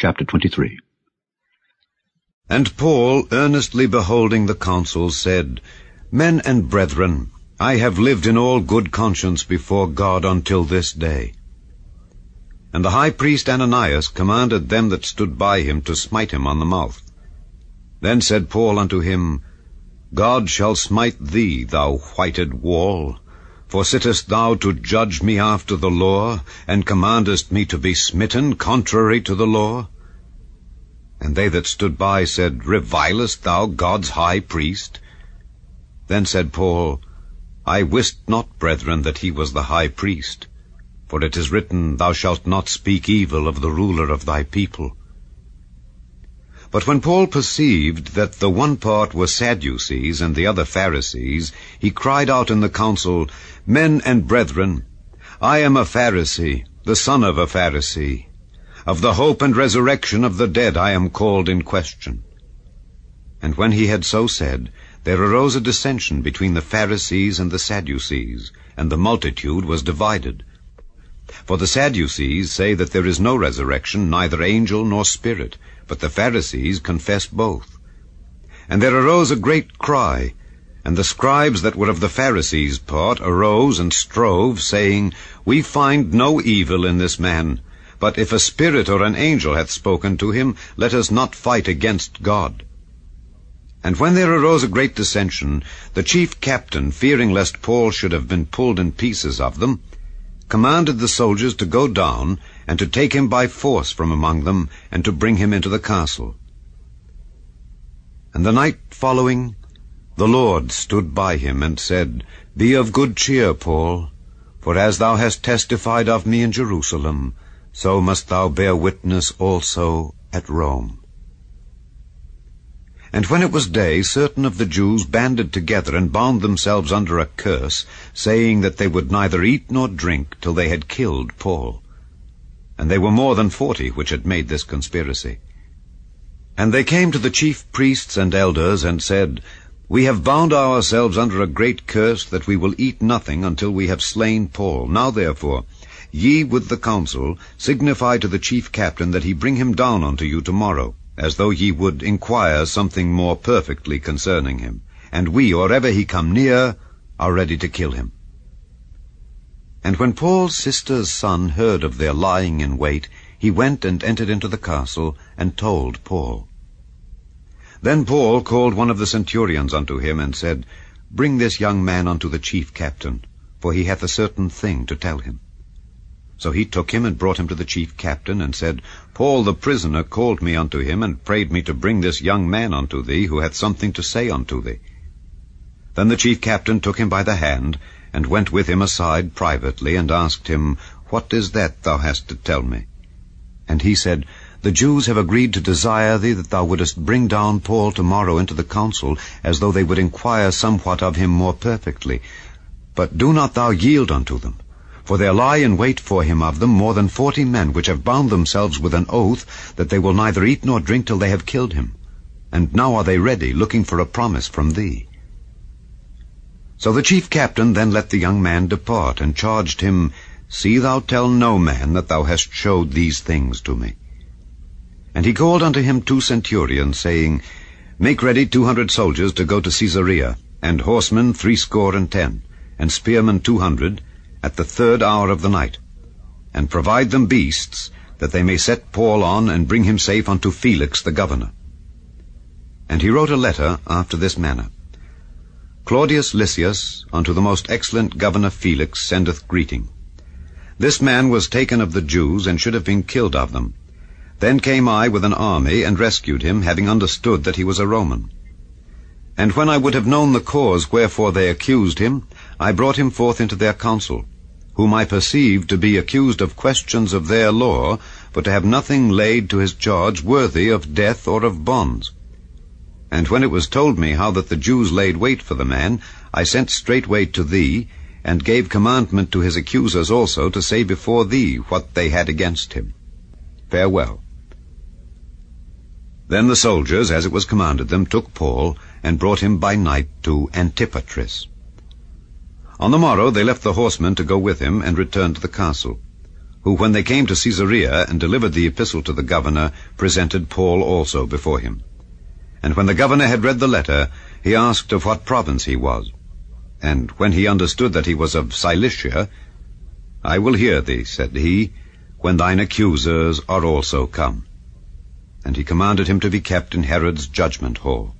Chapter 23. And Paul, earnestly beholding the council, said, Men and brethren, I have lived in all good conscience before God until this day. And the high priest Ananias commanded them that stood by him to smite him on the mouth. Then said Paul unto him, God shall smite thee, thou whited wall. For sittest thou to judge me after the law, and commandest me to be smitten contrary to the law? And they that stood by said, Revilest thou God's high priest? Then said Paul, I wist not, brethren, that he was the high priest. For it is written, Thou shalt not speak evil of the ruler of thy people. But when Paul perceived that the one part were Sadducees and the other Pharisees, he cried out in the council, Men and brethren, I am a Pharisee, the son of a Pharisee. Of the hope and resurrection of the dead I am called in question. And when he had so said, there arose a dissension between the Pharisees and the Sadducees, and the multitude was divided. For the Sadducees say that there is no resurrection, neither angel nor spirit, but the Pharisees confess both. And there arose a great cry, and the scribes that were of the Pharisees' part arose and strove, saying, We find no evil in this man, but if a spirit or an angel hath spoken to him, let us not fight against God. And when there arose a great dissension, the chief captain, fearing lest Paul should have been pulled in pieces of them, commanded the soldiers to go down, and to take him by force from among them, and to bring him into the castle. And the night following, the Lord stood by him, and said, Be of good cheer, Paul, for as thou hast testified of me in Jerusalem, so must thou bear witness also at Rome. And when it was day, certain of the Jews banded together and bound themselves under a curse, saying that they would neither eat nor drink till they had killed Paul. And they were more than 40 which had made this conspiracy. And they came to the chief priests and elders, and said, We have bound ourselves under a great curse, that we will eat nothing until we have slain Paul. Now therefore, ye with the council signify to the chief captain that he bring him down unto you tomorrow, as though ye would inquire something more perfectly concerning him. And we, or ever he come near, are ready to kill him. And when Paul's sister's son heard of their lying in wait, he went and entered into the castle, and told Paul. Then Paul called one of the centurions unto him, and said, Bring this young man unto the chief captain, for he hath a certain thing to tell him. So he took him and brought him to the chief captain, and said, Paul the prisoner called me unto him, and prayed me to bring this young man unto thee, who hath something to say unto thee. Then the chief captain took him by the hand, and went with him aside privately, and asked him, What is that thou hast to tell me? And he said, The Jews have agreed to desire thee that thou wouldest bring down Paul tomorrow into the council, as though they would inquire somewhat of him more perfectly. But do not thou yield unto them. For there lie in wait for him of them more than 40 men, which have bound themselves with an oath that they will neither eat nor drink till they have killed him. And now are they ready, looking for a promise from thee. So the chief captain then let the young man depart, and charged him, See thou tell no man that thou hast showed these things to me. And he called unto him 2 centurions, saying, Make ready 200 soldiers to go to Caesarea, and horsemen 70, and spearmen 200, at the 3rd hour of the night, and provide them beasts, that they may set Paul on, and bring him safe unto Felix the governor. And he wrote a letter after this manner, Claudius Lysias, unto the most excellent governor Felix, sendeth greeting. This man was taken of the Jews, and should have been killed of them. Then came I with an army, and rescued him, having understood that he was a Roman. And when I would have known the cause wherefore they accused him, I brought him forth into their council, whom I perceived to be accused of questions of their law, but to have nothing laid to his charge worthy of death or of bonds. And when it was told me how that the Jews laid wait for the man, I sent straightway to thee, and gave commandment to his accusers also to say before thee what they had against him. Farewell. Then the soldiers, as it was commanded them, took Paul, and brought him by night to Antipatris. On the morrow they left the horsemen to go with him, and returned to the castle. who, when they came to Caesarea and delivered the epistle to the governor, presented Paul also before him. And when the governor had read the letter, he asked of what province he was. And when he understood that he was of Cilicia, I will hear thee, said he, when thine accusers are also come. And he commanded him to be kept in Herod's judgment hall.